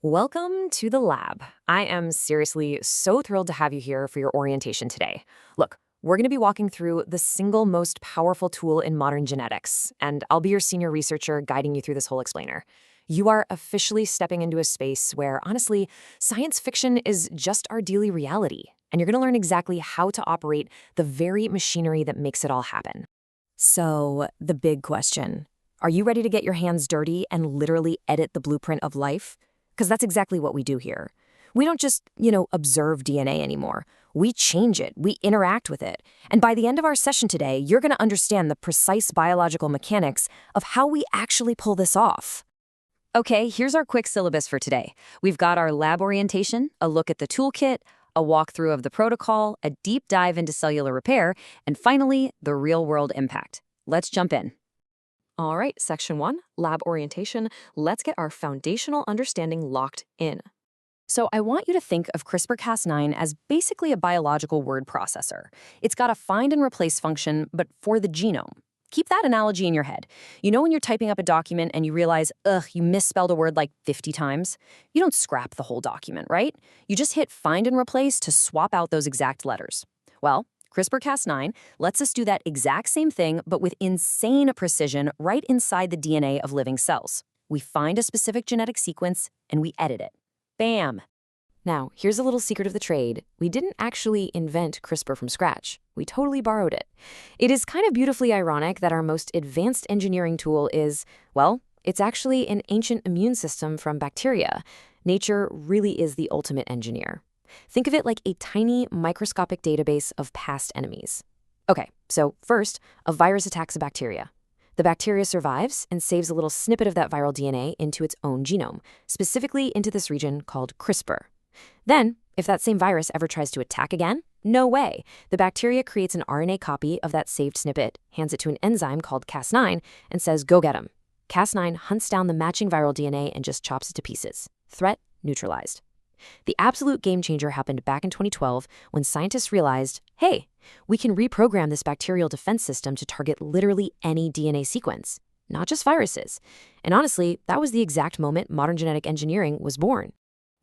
Welcome to the lab. I am seriously so thrilled to have you here for your orientation today. Look, we're going to be walking through the single most powerful tool in modern genetics, and I'll be your senior researcher guiding you through this whole explainer. You are officially stepping into a space where, honestly, science fiction is just our daily reality, and you're going to learn exactly how to operate the very machinery that makes it all happen. So, the big question. Are you ready to get your hands dirty and literally edit the blueprint of life? Because that's exactly what we do here. We don't just, observe DNA anymore. We change it, we interact with it. And by the end of our session today, you're going to understand the precise biological mechanics of how we actually pull this off. Okay, here's our quick syllabus for today. We've got our lab orientation, a look at the toolkit, a walkthrough of the protocol, a deep dive into cellular repair, and finally, the real-world impact. Let's jump in. All right, section 1, lab orientation. Let's get our foundational understanding locked in. So I want you to think of CRISPR Cas9 as basically a biological word processor. It's got a find and replace function, but for the genome. Keep that analogy in your head. You know when you're typing up a document and you realize, you misspelled a word like 50 times? You don't scrap the whole document, right? You just hit find and replace to swap out those exact letters. Well, CRISPR-Cas9 lets us do that exact same thing, but with insane precision right inside the DNA of living cells. We find a specific genetic sequence and we edit it. Bam! Now, here's a little secret of the trade. We didn't actually invent CRISPR from scratch. We totally borrowed it. It is kind of beautifully ironic that our most advanced engineering tool is, well, it's actually an ancient immune system from bacteria. Nature really is the ultimate engineer. Think of it like a tiny microscopic database of past enemies. Okay, so first, a virus attacks a bacteria. The bacteria survives and saves a little snippet of that viral DNA into its own genome, specifically into this region called CRISPR. Then, if that same virus ever tries to attack again, no way. The bacteria creates an RNA copy of that saved snippet, hands it to an enzyme called Cas9, and says, go get 'em. Cas9 hunts down the matching viral DNA and just chops it to pieces. Threat neutralized. The absolute game changer happened back in 2012 when scientists realized, hey, we can reprogram this bacterial defense system to target literally any DNA sequence, not just viruses. And honestly, that was the exact moment modern genetic engineering was born.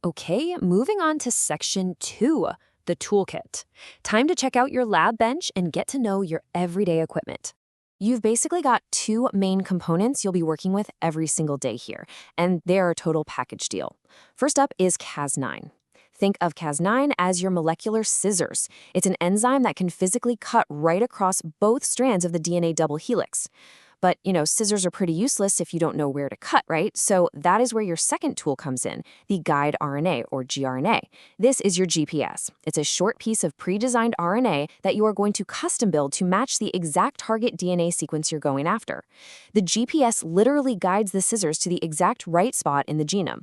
Okay, moving on to section 2, the toolkit. Time to check out your lab bench and get to know your everyday equipment. You've basically got 2 main components you'll be working with every single day here, and they're a total package deal. First up is Cas9. Think of Cas9 as your molecular scissors. It's an enzyme that can physically cut right across both strands of the DNA double helix. But, scissors are pretty useless if you don't know where to cut, right? So that is where your second tool comes in, the guide RNA, or gRNA. This is your GPS. It's a short piece of pre-designed RNA that you are going to custom build to match the exact target DNA sequence you're going after. The GPS literally guides the scissors to the exact right spot in the genome.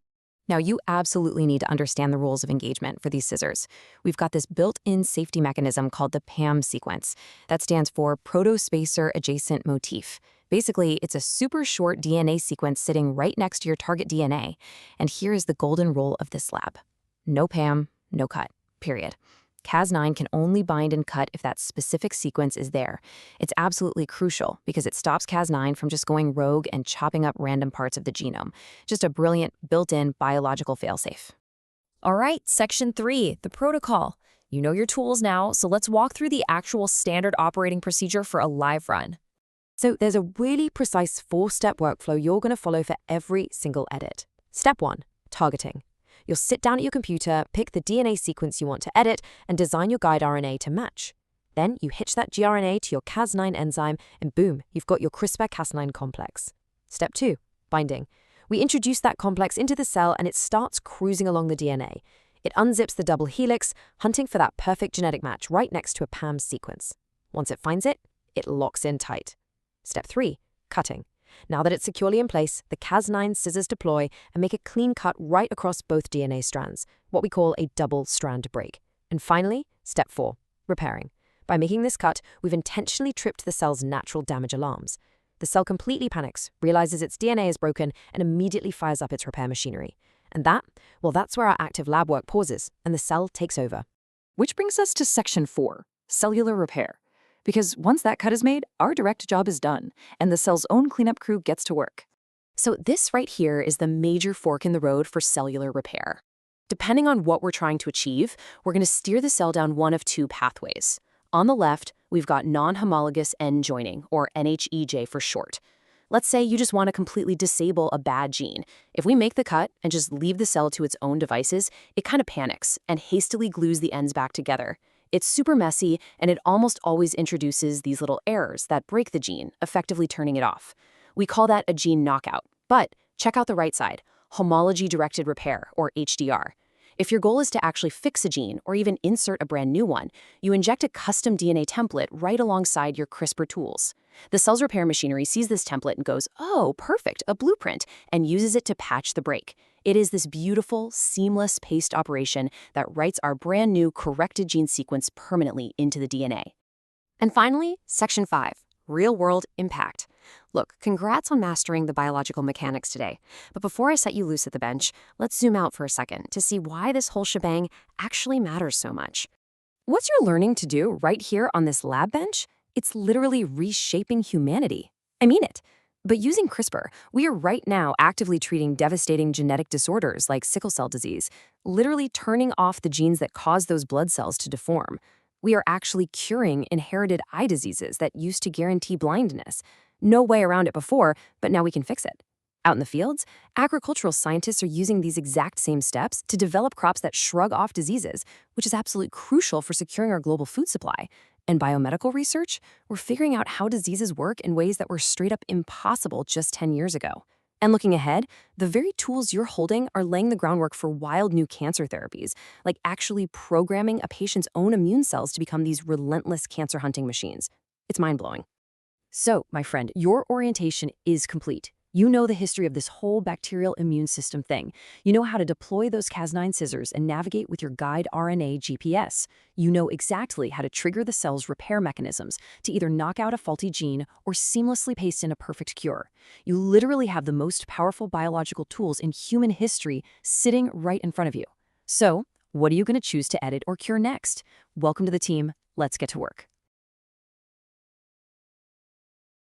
Now, you absolutely need to understand the rules of engagement for these scissors. We've got this built-in safety mechanism called the PAM sequence. That stands for Protospacer Adjacent Motif. Basically, it's a super short DNA sequence sitting right next to your target DNA. And here is the golden rule of this lab. No PAM, no cut, period. Cas9 can only bind and cut if that specific sequence is there. It's absolutely crucial because it stops Cas9 from just going rogue and chopping up random parts of the genome. Just a brilliant, built-in biological failsafe. All right, section 3, the protocol. You know your tools now, so let's walk through the actual standard operating procedure for a live run. So there's a really precise 4-step workflow you're going to follow for every single edit. Step 1, targeting. You'll sit down at your computer, pick the DNA sequence you want to edit, and design your guide RNA to match. Then you hitch that gRNA to your Cas9 enzyme, and boom, you've got your CRISPR-Cas9 complex. Step 2, binding. We introduce that complex into the cell, and it starts cruising along the DNA. It unzips the double helix, hunting for that perfect genetic match right next to a PAM sequence. Once it finds it, it locks in tight. Step 3, cutting. Now that it's securely in place, the Cas9 scissors deploy and make a clean cut right across both DNA strands, what we call a double-strand break. And finally, step 4, repairing. By making this cut, we've intentionally tripped the cell's natural damage alarms. The cell completely panics, realizes its DNA is broken, and immediately fires up its repair machinery. And that's where our active lab work pauses, and the cell takes over. Which brings us to section 4, cellular repair. Because once that cut is made, our direct job is done, and the cell's own cleanup crew gets to work. So this right here is the major fork in the road for cellular repair. Depending on what we're trying to achieve, we're going to steer the cell down one of two pathways. On the left, we've got non-homologous end joining, or NHEJ for short. Let's say you just want to completely disable a bad gene. If we make the cut and just leave the cell to its own devices, it kind of panics and hastily glues the ends back together. It's super messy, and it almost always introduces these little errors that break the gene, effectively turning it off. We call that a gene knockout. But check out the right side, homology-directed repair, or HDR. If your goal is to actually fix a gene or even insert a brand new one, you inject a custom DNA template right alongside your CRISPR tools. The cell's repair machinery sees this template and goes, "Oh, perfect, a blueprint," and uses it to patch the break. It is this beautiful, seamless paste operation that writes our brand new corrected gene sequence permanently into the DNA. And finally, Section 5, Real-World Impact. Look, congrats on mastering the biological mechanics today. But before I set you loose at the bench, let's zoom out for a second to see why this whole shebang actually matters so much. What's your learning to do right here on this lab bench? It's literally reshaping humanity. I mean it. But using CRISPR, we are right now actively treating devastating genetic disorders like sickle cell disease, literally turning off the genes that cause those blood cells to deform. We are actually curing inherited eye diseases that used to guarantee blindness. No way around it before, but now we can fix it. Out in the fields, agricultural scientists are using these exact same steps to develop crops that shrug off diseases, which is absolutely crucial for securing our global food supply. In biomedical research, we're figuring out how diseases work in ways that were straight up impossible just 10 years ago. And looking ahead, the very tools you're holding are laying the groundwork for wild new cancer therapies, like actually programming a patient's own immune cells to become these relentless cancer-hunting machines. It's mind-blowing. So, my friend, your orientation is complete. You know the history of this whole bacterial immune system thing. You know how to deploy those Cas9 scissors and navigate with your guide RNA GPS. You know exactly how to trigger the cell's repair mechanisms to either knock out a faulty gene or seamlessly paste in a perfect cure. You literally have the most powerful biological tools in human history sitting right in front of you. So, what are you going to choose to edit or cure next? Welcome to the team. Let's get to work.